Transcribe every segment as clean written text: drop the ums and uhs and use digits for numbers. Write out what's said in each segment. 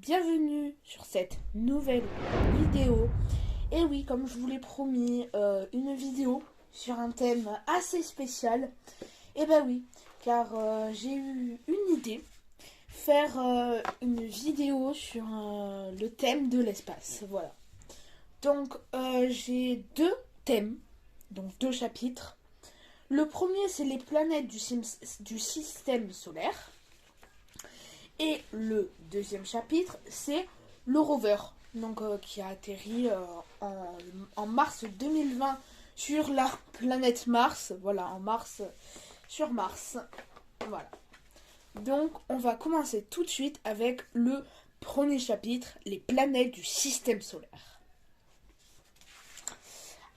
bienvenue sur cette nouvelle vidéo. Et oui, comme je vous l'ai promis, une vidéo sur un thème assez spécial. Et ben oui, car j'ai eu une idée, faire une vidéo sur le thème de l'espace. Voilà. Donc j'ai deux thèmes, donc deux chapitres. Le premier, c'est les planètes du système solaire. Et le deuxième chapitre, c'est le rover, donc, qui a atterri en mars 2020 sur la planète Mars. Voilà, en mars, sur Mars. Voilà. Donc, on va commencer tout de suite avec le premier chapitre, les planètes du système solaire.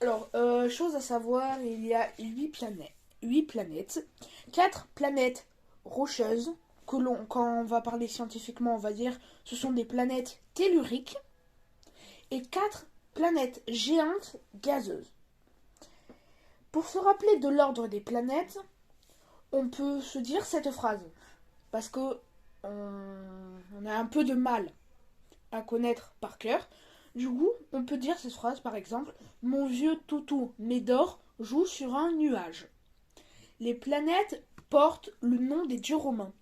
Alors, chose à savoir, il y a 8 planètes, 4 planètes rocheuses, quand on va parler scientifiquement, on va dire ce sont des planètes telluriques, et 4 planètes géantes gazeuses. Pour se rappeler de l'ordre des planètes, on peut se dire cette phrase, parce que on a un peu de mal à connaître par cœur. Du coup, on peut dire cette phrase par exemple: mon vieux toutou Médor joue sur un nuage. Les planètes portent le nom des dieux romains.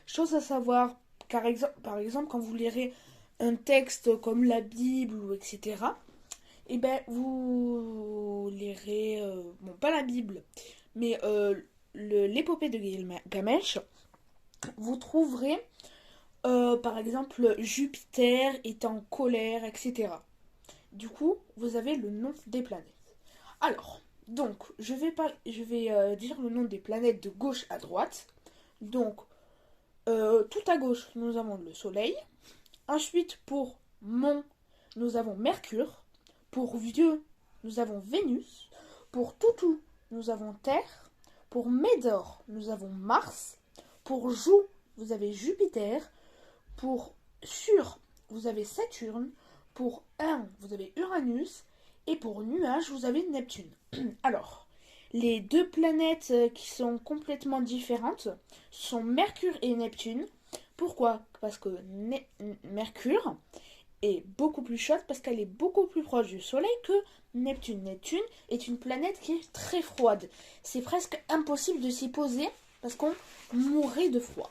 Chose à savoir, par exemple, quand vous lirez un texte comme la Bible ou etc., et ben vous lirez, bon pas la Bible, mais l'épopée de Gilgamesh, vous trouverez par exemple Jupiter est en colère, etc. Du coup, vous avez le nom des planètes. Alors, donc, je vais dire le nom des planètes de gauche à droite. Donc, tout à gauche, nous avons le Soleil. Ensuite, pour Mon, nous avons Mercure. Pour Vieux, nous avons Vénus. Pour Toutou, nous avons Terre. Pour Médor, nous avons Mars. Pour Jou, vous avez Jupiter. Pour Sur, vous avez Saturne. Pour vous avez Uranus. Et pour Nuage, vous avez Neptune. Alors, les deux planètes qui sont complètement différentes sont Mercure et Neptune. Pourquoi? Parce que Mercure est beaucoup plus chaude parce qu'elle est beaucoup plus proche du Soleil que Neptune. Neptune est une planète qui est très froide. C'est presque impossible de s'y poser parce qu'on mourrait de froid.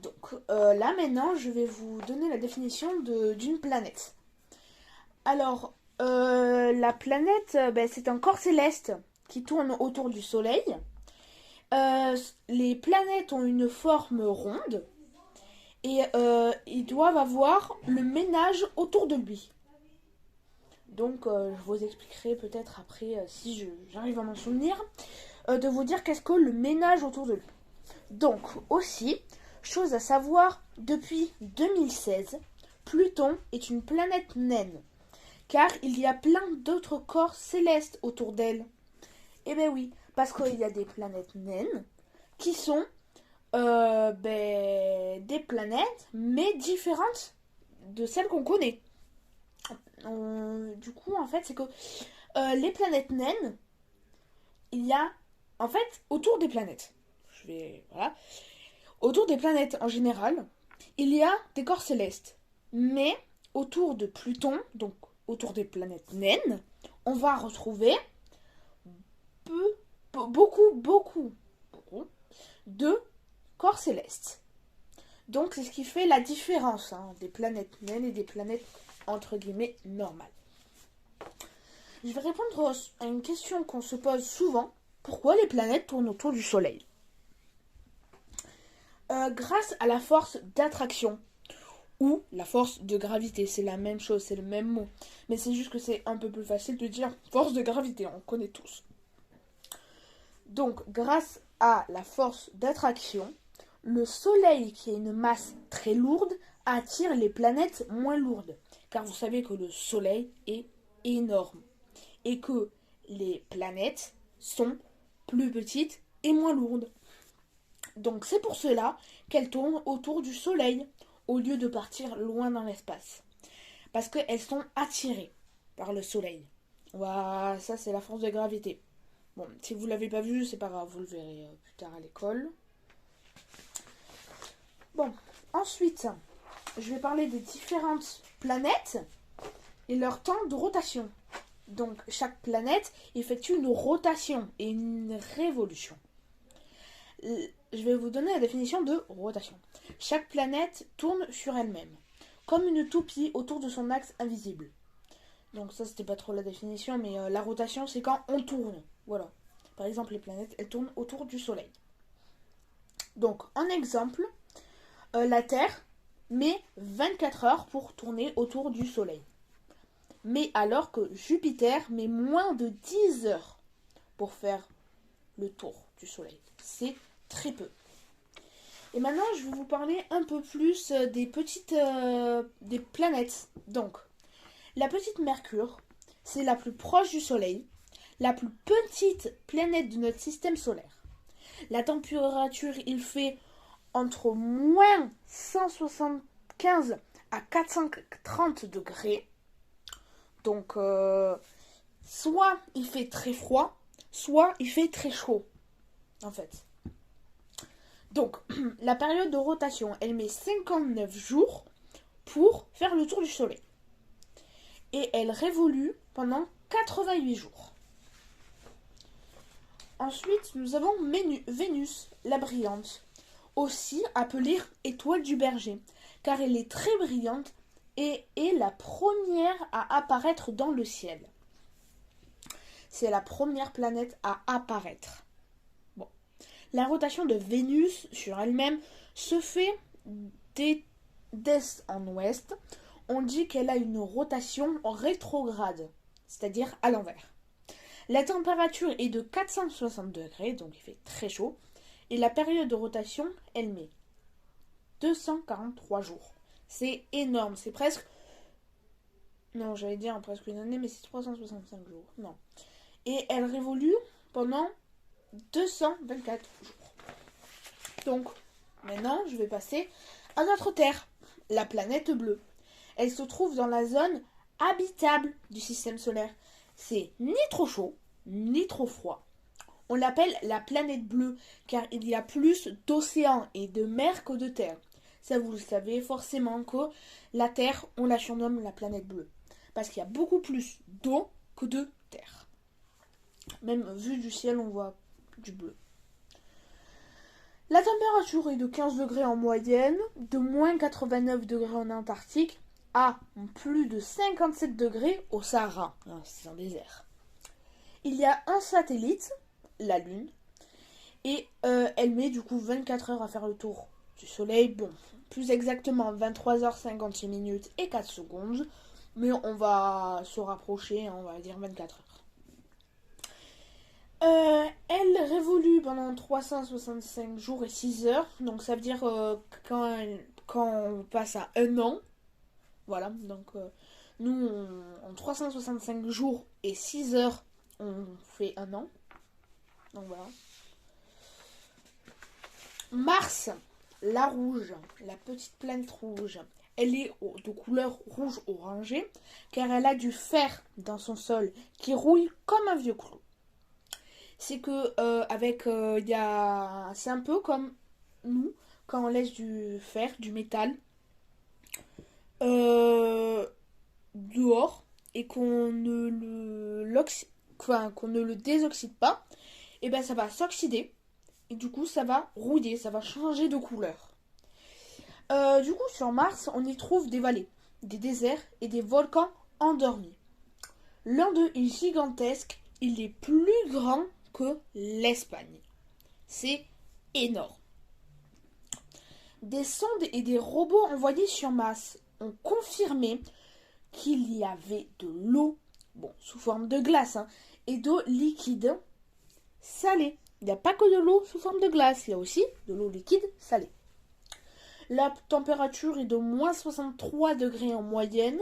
Donc là maintenant, je vais vous donner la définition d'une planète. Alors, la planète, c'est un corps céleste qui tourne autour du Soleil. Les planètes ont une forme ronde et ils doivent avoir le ménage autour de lui. Donc, je vous expliquerai peut-être après, si j'arrive à m'en souvenir, de vous dire qu'est-ce que le ménage autour de lui. Donc, aussi, chose à savoir, depuis 2016, Pluton est une planète naine, car il y a plein d'autres corps célestes autour d'elle. Eh bien oui, parce qu'il y a des planètes naines qui sont des planètes, mais différentes de celles qu'on connaît. Du coup, en fait, c'est que les planètes naines, il y a, en fait, autour des planètes, voilà, autour des planètes en général, il y a des corps célestes. Mais autour de Pluton, donc autour des planètes naines, on va retrouver beaucoup de corps célestes. Donc c'est ce qui fait la différence des planètes naines et des planètes entre guillemets normales. Je vais répondre à une question qu'on se pose souvent. Pourquoi les planètes tournent autour du Soleil? Grâce à la force d'attraction ou la force de gravité, c'est la même chose, c'est le même mot. Mais c'est juste que c'est un peu plus facile de dire force de gravité, on connaît tous. Donc, grâce à la force d'attraction, le Soleil, qui a une masse très lourde, attire les planètes moins lourdes. Car vous savez que le Soleil est énorme. Et que les planètes sont plus petites et moins lourdes. Donc c'est pour cela qu'elles tournent autour du Soleil, au lieu de partir loin dans l'espace. Parce qu'elles sont attirées par le Soleil. Voilà, ça c'est la force de gravité. Bon, si vous ne l'avez pas vu, c'est pas grave, vous le verrez plus tard à l'école. Bon, ensuite, je vais parler des différentes planètes et leur temps de rotation. Donc, chaque planète effectue une rotation et une révolution. Je vais vous donner la définition de rotation. Chaque planète tourne sur elle-même, comme une toupie autour de son axe invisible. Donc ça, c'était pas trop la définition, mais la rotation, c'est quand on tourne. Voilà. Par exemple, les planètes, elles tournent autour du Soleil. Donc, en exemple, la Terre met 24 heures pour tourner autour du Soleil. Mais alors que Jupiter met moins de 10 heures pour faire le tour du Soleil. C'est très peu. Et maintenant, je vais vous parler un peu plus des planètes. Donc, la petite Mercure, c'est la plus proche du Soleil, la plus petite planète de notre système solaire. La température, il fait entre moins 175 à 430 degrés. Donc, soit il fait très froid, soit il fait très chaud, en fait. Donc, la période de rotation, elle met 59 jours pour faire le tour du Soleil. Et elle révolue pendant 88 jours. Ensuite, nous avons Vénus, la brillante, aussi appelée étoile du berger, car elle est très brillante et est la première à apparaître dans le ciel. C'est la première planète à apparaître. Bon. La rotation de Vénus sur elle-même se fait d'est en ouest. On dit qu'elle a une rotation rétrograde, c'est-à-dire à l'envers. La température est de 460 degrés, donc il fait très chaud. Et la période de rotation, elle met 243 jours. C'est énorme, c'est presque... Non, j'allais dire presque une année, mais c'est 365 jours. Non. Et elle révolue pendant 224 jours. Donc, maintenant, je vais passer à notre Terre, la planète bleue. Elle se trouve dans la zone habitable du système solaire. C'est ni trop chaud, ni trop froid. On l'appelle la planète bleue, car il y a plus d'océans et de mers que de terre. Ça, vous le savez forcément que la Terre, on la surnomme la planète bleue. Parce qu'il y a beaucoup plus d'eau que de terre. Même vu du ciel, on voit du bleu. La température est de 15 degrés en moyenne, de moins 89 degrés en Antarctique, à plus de 57 degrés au Sahara. C'est un désert. Il y a un satellite, la Lune, et elle met du coup 24 heures à faire le tour du Soleil. Bon, plus exactement 23h56 minutes et 4 secondes, mais on va se rapprocher, on va dire 24 heures. Elle révolue pendant 365 jours et 6 heures, donc ça veut dire quand on passe à un an, voilà, donc nous, en 365 jours et 6 heures, on fait un an. Donc voilà. Mars, la rouge, la petite planète rouge, elle est de couleur rouge orangé, car elle a du fer dans son sol qui rouille comme un vieux clou. C'est que c'est un peu comme nous quand on laisse du fer, du métal dehors et qu'on ne le désoxyde pas, et ben ça va s'oxyder et du coup ça va rouiller, ça va changer de couleur. Du coup sur Mars on y trouve des vallées, des déserts et des volcans endormis. L'un d'eux est gigantesque, il est plus grand que l'Espagne. C'est énorme. Des sondes et des robots envoyés sur Mars ont confirmé qu'il y avait de l'eau, bon, sous forme de glace, et d'eau liquide salée. Il n'y a pas que de l'eau sous forme de glace, il y a aussi de l'eau liquide salée. La température est de moins 63 degrés en moyenne,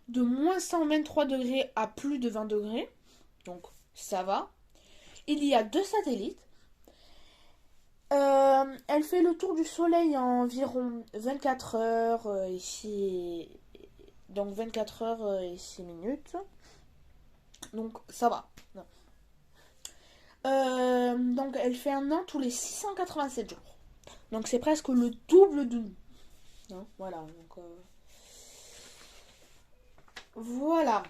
de moins 123 degrés à plus de 20 degrés, donc ça va. Il y a 2 satellites. Elle fait le tour du Soleil en environ 24 heures ici. Donc 24 heures et 6 minutes. Donc ça va. Donc elle fait un an tous les 687 jours. Donc c'est presque le double de nous. Hein, voilà, donc... Voilà.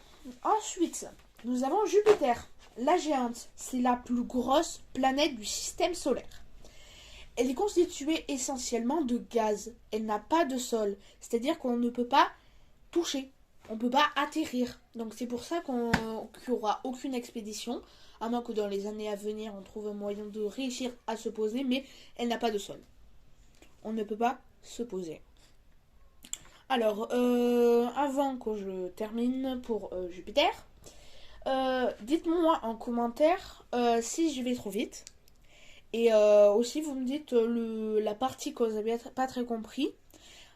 Ensuite, nous avons Jupiter. La géante, c'est la plus grosse planète du système solaire. Elle est constituée essentiellement de gaz. Elle n'a pas de sol. C'est-à-dire qu'on ne peut pas toucher. On ne peut pas atterrir. Donc c'est pour ça qu'il n'y aura aucune expédition. À moins que dans les années à venir, on trouve un moyen de réussir à se poser. Mais elle n'a pas de sol. On ne peut pas se poser. Alors, avant que je termine pour Jupiter, dites-moi en commentaire si je vais trop vite. Et aussi, vous me dites la partie que vous n'avez pas très compris.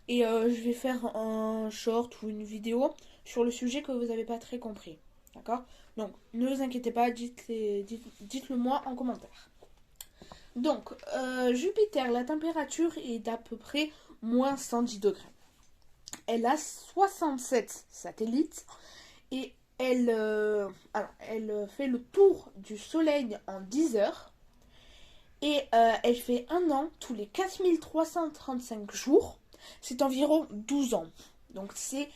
Et je vais faire un short ou une vidéo sur le sujet que vous n'avez pas très compris. D'accord? Donc, ne vous inquiétez pas, dites-le moi en commentaire. Donc, Jupiter, la température est d'à peu près moins 110 degrés. Elle a 67 satellites et elle fait le tour du Soleil en 10 heures. Et elle fait un an tous les 4335 jours. C'est environ 12 ans. Donc c'est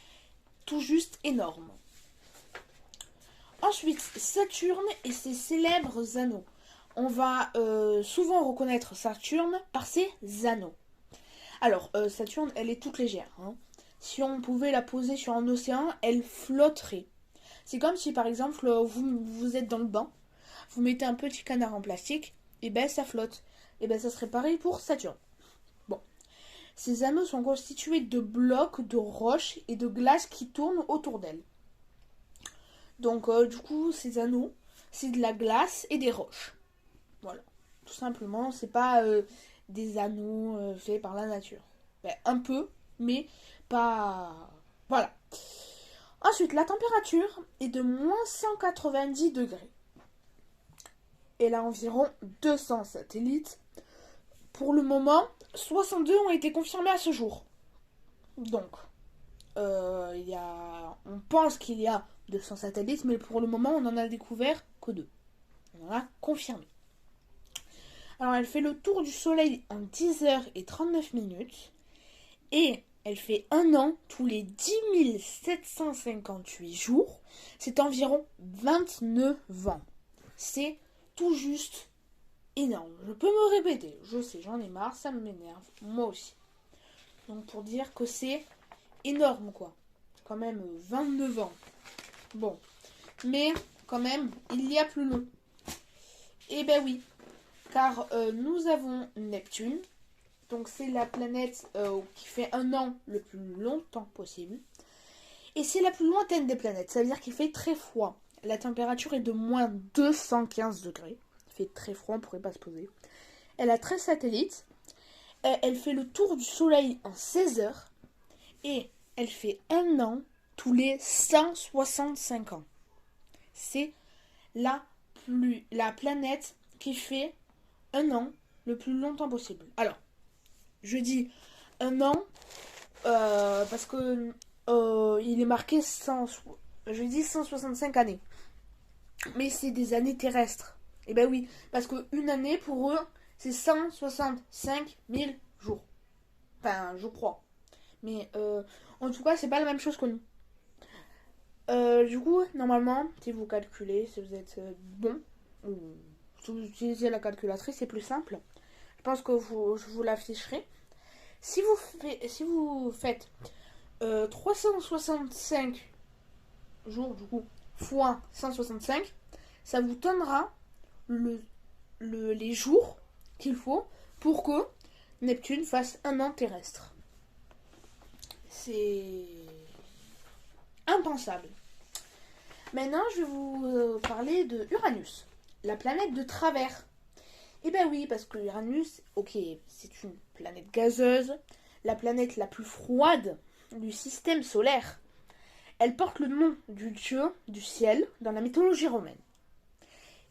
tout juste énorme. Ensuite, Saturne et ses célèbres anneaux. On va souvent reconnaître Saturne par ses anneaux. Alors, Saturne, elle est toute légère. Hein. Si on pouvait la poser sur un océan, elle flotterait. C'est comme si, par exemple, vous êtes dans le bain, vous mettez un petit canard en plastique, et ben ça flotte. Et ben ça serait pareil pour Saturne. Bon. Ces anneaux sont constitués de blocs de roches et de glace qui tournent autour d'elle. Donc, du coup, ces anneaux, c'est de la glace et des roches. Voilà. Tout simplement, c'est pas des anneaux faits par la nature. Ben, un peu, mais pas... Voilà. Ensuite, la température est de moins 190 degrés. Elle a environ 200 satellites. Pour le moment, 62 ont été confirmés à ce jour. Donc, on pense qu'il y a 200 satellites, mais pour le moment, on n'en a découvert que 2. On en a confirmé. Alors, elle fait le tour du Soleil en 10 heures et 39 minutes. Et elle fait un an tous les 10 758 jours. C'est environ 29 ans. C'est tout juste énorme. Je peux me répéter. Je sais, j'en ai marre, ça m'énerve. Moi aussi. Donc pour dire que c'est énorme, quoi. Quand même 29 ans. Bon. Mais quand même, il y a plus long. Eh ben oui. Car nous avons Neptune. Donc c'est la planète qui fait un an le plus longtemps possible. Et c'est la plus lointaine des planètes. Ça veut dire qu'il fait très froid. La température est de moins 215 degrés. Il fait très froid, on ne pourrait pas se poser. Elle a 13 satellites. Elle fait le tour du Soleil en 16 heures. Et elle fait un an tous les 165 ans. C'est la planète qui fait un an le plus longtemps possible. Alors, je dis un an parce que il est marqué je dis 165 années. Mais c'est des années terrestres. Et ben oui, parce qu'une année pour eux, c'est 165 000 jours. Enfin, je crois. Mais en tout cas, c'est pas la même chose que nous. Du coup, normalement, si vous calculez, si vous êtes bon, ou si vous utilisez la calculatrice, c'est plus simple. Je pense que je vous l'afficherai. Si vous faites 365 jours, du coup, fois 165, ça vous donnera les jours qu'il faut pour que Neptune fasse un an terrestre. C'est impensable. Maintenant, je vais vous parler de Uranus, la planète de travers. Eh ben oui, parce que Uranus, ok, c'est une planète gazeuse, la planète la plus froide du système solaire. Elle porte le nom du dieu du ciel dans la mythologie romaine.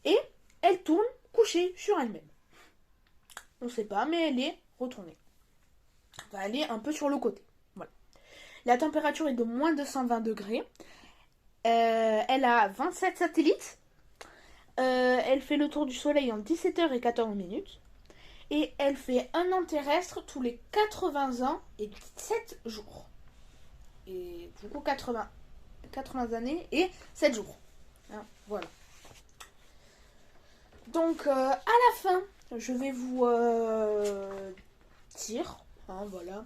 Et elle tourne couchée sur elle-même. On ne sait pas, mais elle est retournée. Enfin, elle est un peu sur le côté. Voilà. La température est de moins 220 degrés. Elle a 27 satellites. Elle fait le tour du Soleil en 17 heures et 14 minutes. et elle fait un an terrestre tous les 80 ans et 7 jours. Et du coup 80 années et 7 jours. Hein, voilà. Donc à la fin, je vais vous dire, hein, voilà,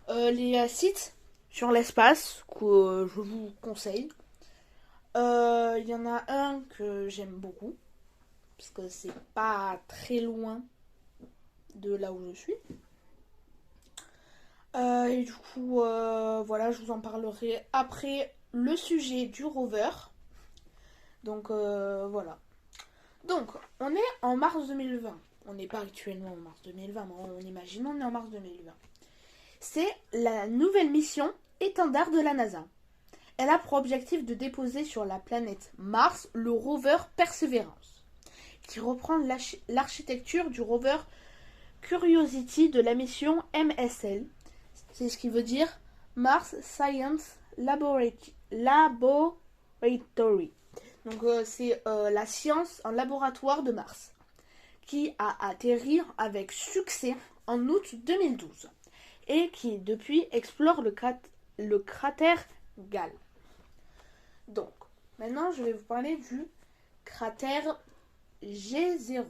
les sites sur l'espace que je vous conseille. Il y en a un que j'aime beaucoup, parce que c'est pas très loin de là où je suis. Et du coup, voilà, je vous en parlerai après le sujet du rover. Donc voilà. Donc, on est en mars 2020. On n'est pas actuellement en mars 2020, mais on imagine on est en mars 2020. C'est la nouvelle mission étendard de la NASA. Elle a pour objectif de déposer sur la planète Mars le rover Perseverance, qui reprend l'architecture du rover Curiosity de la mission MSL. C'est ce qui veut dire Mars Science Laboratory. Donc c'est la science en laboratoire de Mars, qui a atterri avec succès en août 2012 et qui depuis explore le cratère Gale. Donc maintenant je vais vous parler du cratère G0.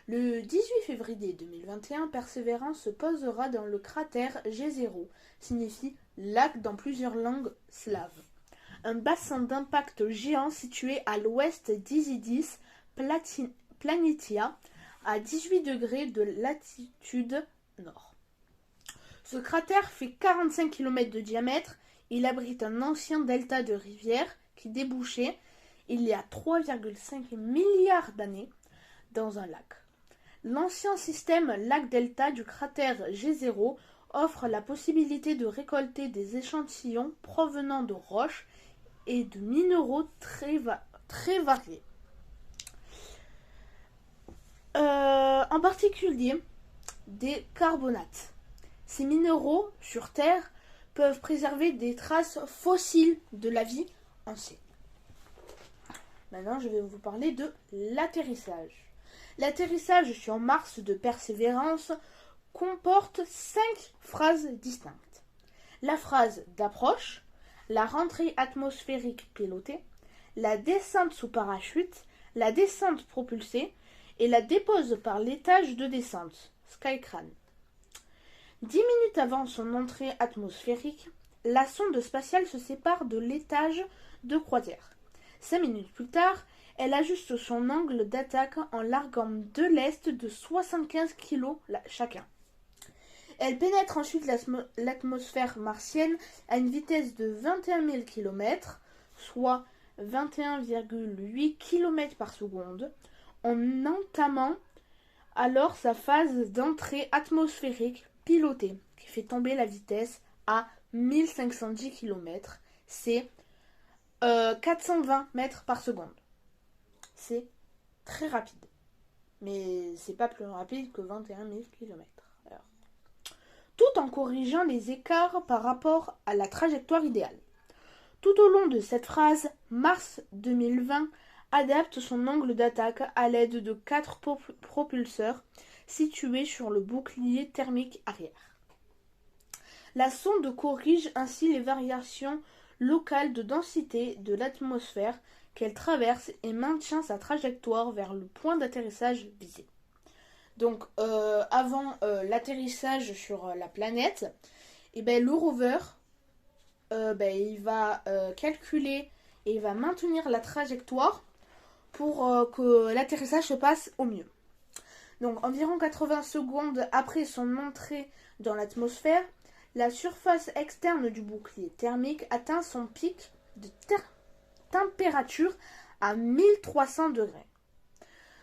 Le 18 février 2021, Persévérance se posera dans le cratère G0, signifie lac dans plusieurs langues slaves. Un bassin d'impact géant situé à l'ouest d'Isidis Planitia, à 18 degrés de latitude nord. Ce cratère fait 45 km de diamètre. Il abrite un ancien delta de rivière qui débouchait, il y a 3,5 milliards d'années, dans un lac. L'ancien système lac-delta du cratère G0 offre la possibilité de récolter des échantillons provenant de roches et de minéraux très variés. En particulier des carbonates. Ces minéraux sur Terre peuvent préserver des traces fossiles de la vie ancienne. Maintenant, je vais vous parler de l'atterrissage. L'atterrissage sur Mars de Persévérance comporte 5 phrases distinctes. La phrase d'approche, la rentrée atmosphérique pilotée, la descente sous parachute, la descente propulsée et la dépose par l'étage de descente, Skycrane. 10 minutes avant son entrée atmosphérique, la sonde spatiale se sépare de l'étage de croisière. 5 minutes plus tard, elle ajuste son angle d'attaque en larguant deux lestes de 75 kg chacun. Elle pénètre ensuite l'atmosphère martienne à une vitesse de 21 000 km, soit 21,8 km par seconde, en entamant alors sa phase d'entrée atmosphérique pilotée, qui fait tomber la vitesse à 1510 km. C'est 420 mètres par seconde. C'est très rapide. Mais c'est pas plus rapide que 21 000 km. Alors, tout en corrigeant les écarts par rapport à la trajectoire idéale. Tout au long de cette phrase, Mars 2020 adapte son angle d'attaque à l'aide de 4 propulseurs situés sur le bouclier thermique arrière. La sonde corrige ainsi les variations locales de densité de l'atmosphère qu'elle traverse et maintient sa trajectoire vers le point d'atterrissage visé. Donc avant l'atterrissage sur la planète, le rover il va calculer et il va maintenir la trajectoire pour que l'atterrissage se passe au mieux. Donc environ 80 secondes après son entrée dans l'atmosphère, la surface externe du bouclier thermique atteint son pic de température à 1300 degrés.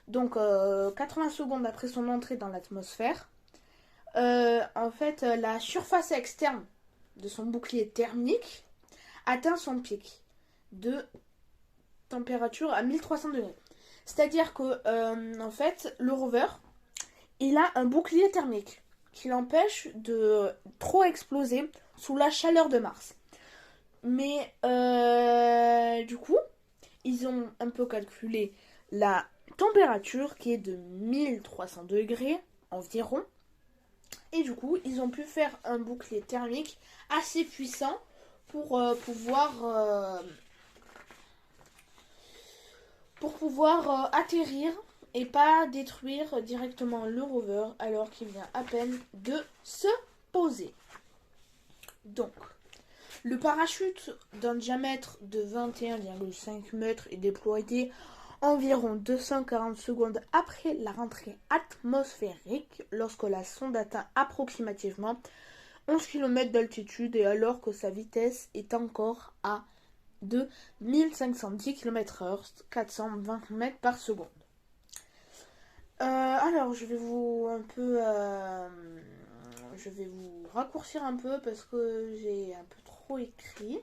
Donc 80 secondes après son entrée dans l'atmosphère, la surface externe de son bouclier thermique atteint son pic de température à 1300 degrés. C'est-à-dire que le rover, il a un bouclier thermique qui l'empêche de trop exploser sous la chaleur de Mars. Mais du coup, ils ont un peu calculé la température qui est de 1300 degrés environ. Et du coup, ils ont pu faire un bouclier thermique assez puissant pour pouvoir atterrir et pas détruire directement le rover alors qu'il vient à peine de se poser. Donc, le parachute d'un diamètre de 21,5 mètres est déployé environ 240 secondes après la rentrée atmosphérique lorsque la sonde atteint approximativement 11 km d'altitude et alors que sa vitesse est encore à de 1510 km/h, 420 mètres par seconde. Alors, je vais vous raccourcir un peu parce que j'ai un peu trop écrit.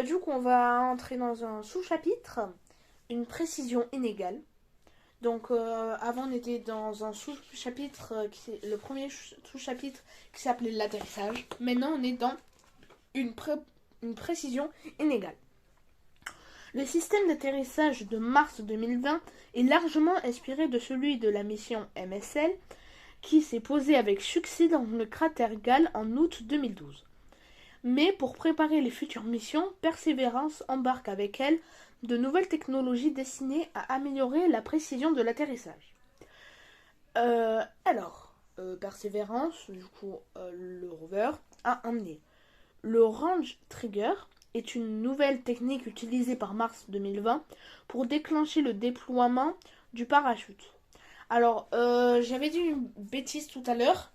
Du coup, on va entrer dans un sous-chapitre, une précision inégale. Donc, avant, on était dans un sous-chapitre, le premier sous-chapitre qui s'appelait l'atterrissage. Maintenant, on est dans une précision inégale. Le système d'atterrissage de mars 2020 est largement inspiré de celui de la mission MSL qui s'est posée avec succès dans le cratère Gale en août 2012. Mais pour préparer les futures missions, Perseverance embarque avec elle de nouvelles technologies destinées à améliorer la précision de l'atterrissage. Perseverance, du coup, le rover, a emmené le Range Trigger, est une nouvelle technique utilisée par mars 2020 pour déclencher le déploiement du parachute. Alors, j'avais dit une bêtise tout à l'heure.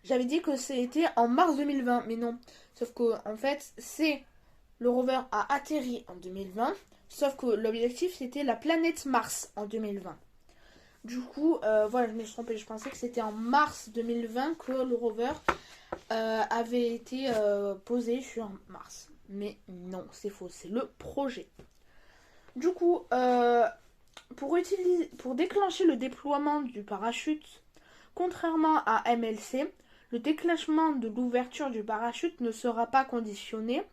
J'avais dit que c'était en mars 2020, mais non. Sauf que, en fait, le rover a atterri en 2020, sauf que l'objectif, c'était la planète Mars en 2020. Du coup, voilà, je me suis trompée. Je pensais que c'était en mars 2020 que le rover avait été posé sur Mars. Mais non, c'est faux, c'est le projet. Du coup, pour déclencher le déploiement du parachute, contrairement à MLC, le déclenchement de l'ouverture du parachute ne sera pas conditionné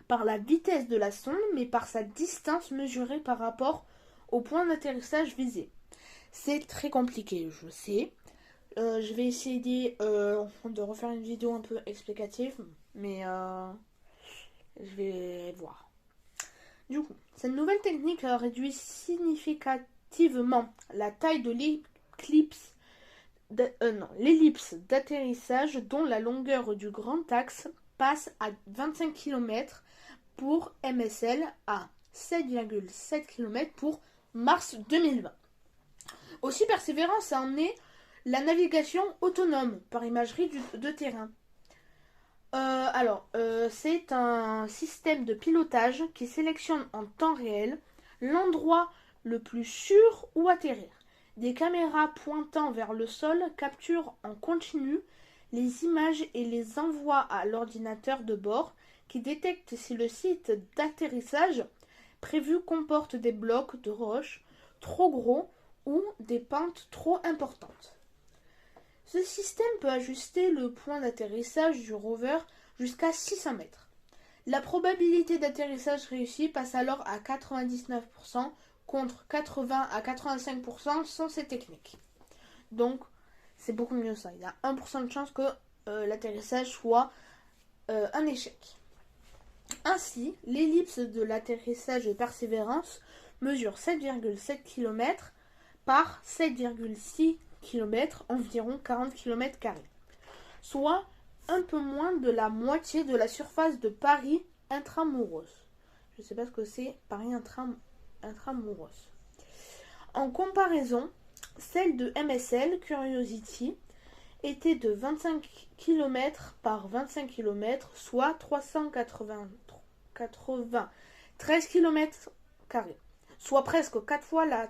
par la vitesse de la sonde, mais par sa distance mesurée par rapport au point d'atterrissage visé. C'est très compliqué, je sais. Je vais essayer de refaire une vidéo un peu explicative, mais je vais voir. Du coup, cette nouvelle technique réduit significativement la taille de l'ellipse d'atterrissage dont la longueur du grand axe passe à 25 km pour MSL à 7,7 km pour mars 2020. Aussi, Perseverance a emmené la navigation autonome par imagerie de terrain. C'est un système de pilotage qui sélectionne en temps réel l'endroit le plus sûr où atterrir. Des caméras pointant vers le sol capturent en continu les images et les envoient à l'ordinateur de bord qui détecte si le site d'atterrissage prévu comporte des blocs de roches trop gros ou des pentes trop importantes. Ce système peut ajuster le point d'atterrissage du rover jusqu'à 600 mètres. La probabilité d'atterrissage réussi passe alors à 99% contre 80 à 85% sans ces techniques. Donc, c'est beaucoup mieux ça. Il y a 1% de chance que l'atterrissage soit un échec. Ainsi, l'ellipse de l'atterrissage de Perseverance mesure 7,7 km par 7,6 km, environ 40 km², soit un peu moins de la moitié de la surface de Paris intramuros. Je ne sais pas ce que c'est Paris intramuros. En comparaison, celle de MSL Curiosity était de 25 km par 25 km, soit 393 km², soit presque 4 fois la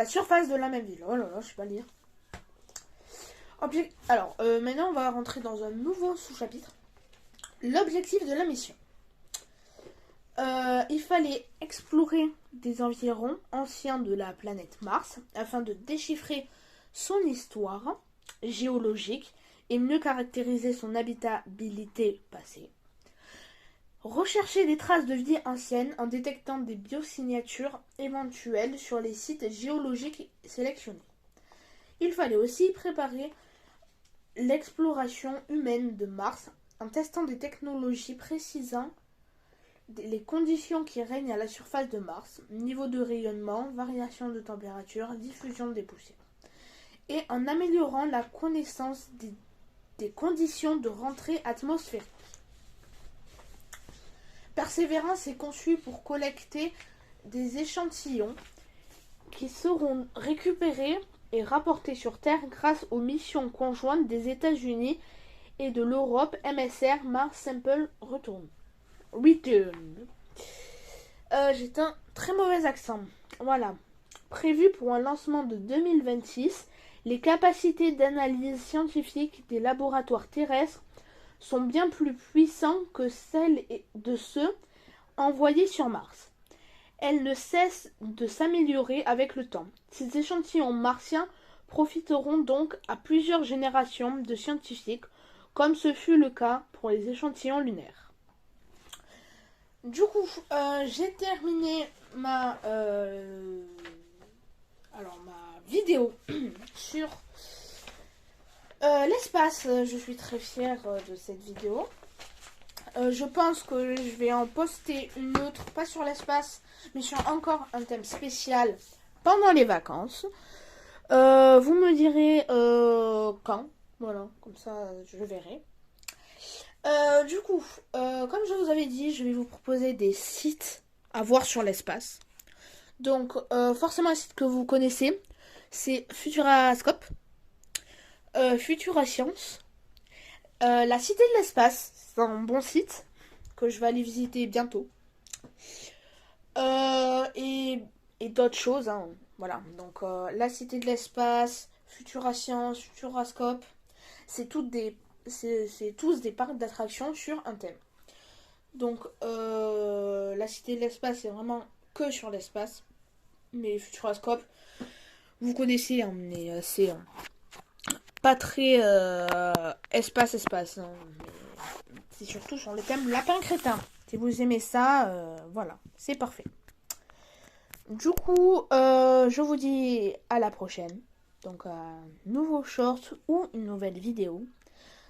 surface de la même ville. Oh là là, je sais pas lire. Maintenant on va rentrer dans un nouveau sous-chapitre. L'objectif de la mission. Il fallait explorer des environs anciens de la planète Mars afin de déchiffrer son histoire géologique et mieux caractériser son habitabilité passée. Rechercher des traces de vie anciennes en détectant des biosignatures éventuelles sur les sites géologiques sélectionnés. Il fallait aussi préparer l'exploration humaine de Mars en testant des technologies précisant les conditions qui règnent à la surface de Mars, niveau de rayonnement, variation de température, diffusion des poussières, et en améliorant la connaissance des conditions de rentrée atmosphérique. Persévérance est conçue pour collecter des échantillons qui seront récupérés et rapportés sur Terre grâce aux missions conjointes des États-Unis et de l'Europe MSR Mars Sample Return. J'ai un très mauvais accent. Voilà. Prévu pour un lancement de 2026, les capacités d'analyse scientifique des laboratoires terrestres sont bien plus puissantes que celles de ceux envoyés sur Mars. Elles ne cessent de s'améliorer avec le temps. Ces échantillons martiens profiteront donc à plusieurs générations de scientifiques, comme ce fut le cas pour les échantillons lunaires. Du coup, j'ai terminé ma vidéo sur l'espace. Je suis très fière de cette vidéo. Je pense que je vais en poster une autre, pas sur l'espace, mais sur encore un thème spécial pendant les vacances. Vous me direz quand. Voilà, comme ça je verrai. Du coup, comme je vous avais dit, je vais vous proposer des sites à voir sur l'espace. Donc, forcément un site que vous connaissez, c'est Futurascope, Futura Science, la Cité de l'espace, c'est un bon site que je vais aller visiter bientôt. Et d'autres choses, hein. Voilà, donc la Cité de l'espace, Futura Science, Futurascope, c'est tous des parcs d'attractions sur un thème. Donc la Cité de l'espace, c'est vraiment que sur l'espace. Mais Futurascope, vous connaissez, hein, mais c'est pas très espace. Hein, c'est surtout sur le thème lapin crétin. Si vous aimez ça, voilà, c'est parfait. Du coup, je vous dis à la prochaine. Donc, un nouveau short ou une nouvelle vidéo.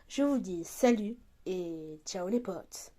Je vous dis salut et ciao les potes.